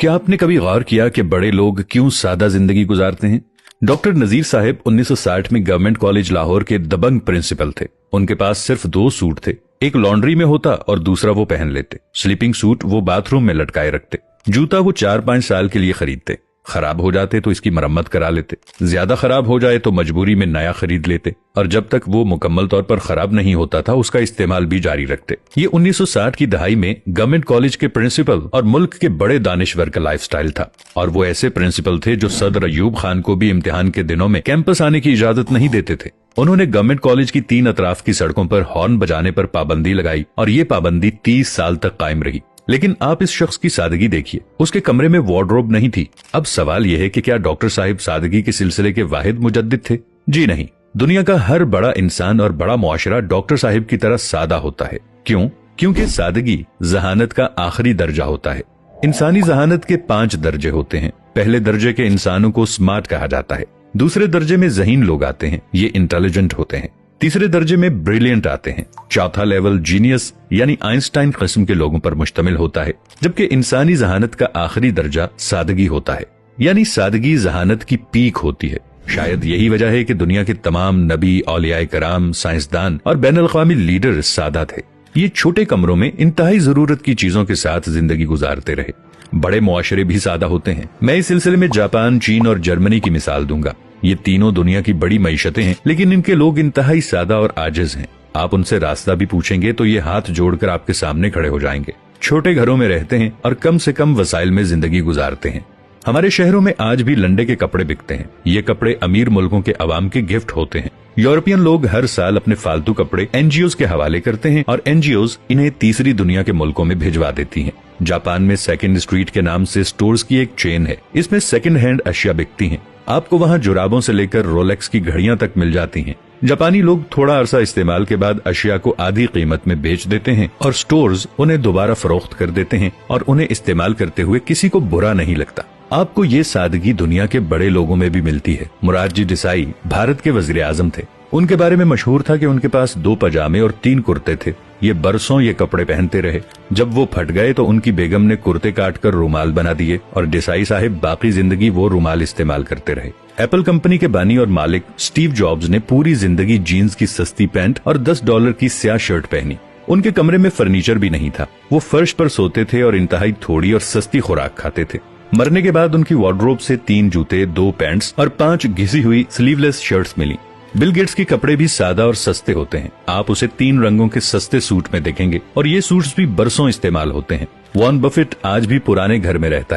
क्या आपने कभी गौर किया कि बड़े लोग क्यों सादा जिंदगी गुजारते हैं? डॉक्टर नजीर साहब 1960 में गवर्नमेंट कॉलेज लाहौर के दबंग प्रिंसिपल थे। उनके पास सिर्फ 2 सूट थे, एक लॉन्ड्री में होता और दूसरा वो पहन लेते। स्लीपिंग सूट वो बाथरूम में लटकाए रखते। जूता वो 4-5 साल के लिए खरीदते, खराब हो जाते तो इसकी मरम्मत करा लेते, ज्यादा खराब हो जाए तो मजबूरी में नया खरीद लेते, और जब तक वो मुकम्मल तौर पर खराब नहीं होता था उसका इस्तेमाल भी जारी रखते। ये 1960 की दहाई में गवर्नमेंट कॉलेज के प्रिंसिपल और मुल्क के बड़े दानिश्वर का लाइफस्टाइल था। और वो ऐसे प्रिंसिपल थे जो सदर अयूब खान को भी इम्तिहान के दिनों में कैंपस आने की इजाजत नहीं देते थे। उन्होंने गवर्नमेंट कॉलेज की 3 अतराफ की सड़कों पर हॉर्न बजाने पर पाबंदी लगाई और ये पाबंदी 30 साल तक कायम रही। लेकिन आप इस शख्स की सादगी देखिए, उसके कमरे में वार्डरोब नहीं थी। अब सवाल यह है कि क्या डॉक्टर साहिब सादगी के सिलसिले के वाहिद मुजद्दिद थे? जी नहीं। दुनिया का हर बड़ा इंसान और बड़ा मुआशरा डॉक्टर साहिब की तरह सादा होता है। क्यों? क्योंकि सादगी जहानत का आखिरी दर्जा होता है। इंसानी जहानत के 5 दर्जे होते हैं। पहले दर्जे के इंसानों को स्मार्ट कहा जाता है। दूसरे दर्जे में ज़हीन लोग आते हैं, ये इंटेलिजेंट होते हैं। तीसरे दर्जे में ब्रिलियंट आते हैं। चौथा लेवल जीनियस यानी आइंस्टाइन किस्म के लोगों पर मुश्तमिल होता है। जबकि इंसानी जहानत का आखिरी दर्जा सादगी होता है, यानी सादगी जहानत की पीक होती है। शायद यही वजह है कि दुनिया के तमाम नबी, औलियाए कराम, साइंसदान और बैनुल अक़वामी लीडर सादा थे। ये छोटे कमरों में इंतहाई जरूरत की चीजों के साथ जिंदगी गुजारते रहे। बड़े मुआशरे भी सादा होते हैं। मैं इस सिलसिले में जापान, चीन और जर्मनी की मिसाल दूंगा। ये तीनों दुनिया की बड़ी मईशतें हैं, लेकिन इनके लोग इंतहाई सादा और आजिज हैं। आप उनसे रास्ता भी पूछेंगे तो ये हाथ जोड़कर आपके सामने खड़े हो जाएंगे। छोटे घरों में रहते हैं और कम से कम वसाइल में जिंदगी गुजारते हैं। हमारे शहरों में आज भी लंडे के कपड़े बिकते हैं। ये कपड़े अमीर मुल्कों के अवाम के गिफ्ट होते हैं। यूरोपियन लोग हर साल अपने फालतू कपड़े एनजीओज के हवाले करते हैं और एनजीओज इन्हें तीसरी दुनिया के मुल्कों में भिजवा देती हैं। जापान में सेकंड स्ट्रीट के नाम से स्टोर्स की एक चेन है। इसमें सेकंड हैंड अशिया बिकती हैं। आपको वहाँ जुराबों से लेकर रोलेक्स की घड़ियां तक मिल जाती हैं। जापानी लोग थोड़ा अरसा इस्तेमाल के बाद अशिया को आधी कीमत में बेच देते हैं और स्टोर्स उन्हें दोबारा फरोख्त कर देते हैं और उन्हें इस्तेमाल करते हुए किसी को बुरा नहीं लगता। आपको ये सादगी दुनिया के बड़े लोगों में भी मिलती है। मुरारजी देसाई भारत के वजीर आजम थे। उनके बारे में मशहूर था कि उनके पास 2 पजामे और 3 कुर्ते थे। ये बरसों ये कपड़े पहनते रहे। जब वो फट गए तो उनकी बेगम ने कुर्ते काटकर रुमाल बना दिए और देसाई साहिब बाकी जिंदगी वो रुमाल इस्तेमाल करते रहे। एप्पल कंपनी के बानी और मालिक स्टीव जॉब्स ने पूरी जिंदगी जीन्स की सस्ती पैंट और $10 की स्याह शर्ट पहनी। उनके कमरे में फर्नीचर भी नहीं था। वो फर्श पर सोते थे और इंतहाई थोड़ी और सस्ती खुराक खाते थे। मरने के बाद उनकी वार्डरोब से 3 जूते, 2 पैंट्स और 5 घिसी हुई स्लीवलेस शर्ट्स मिली। बिल गेट्स के कपड़े भी सादा और सस्ते होते हैं। आप उसे 3 रंगों के सस्ते सूट में देखेंगे और ये सूट्स भी बरसों इस्तेमाल होते हैं। वॉरेन बफेट आज भी पुराने घर में रहता है।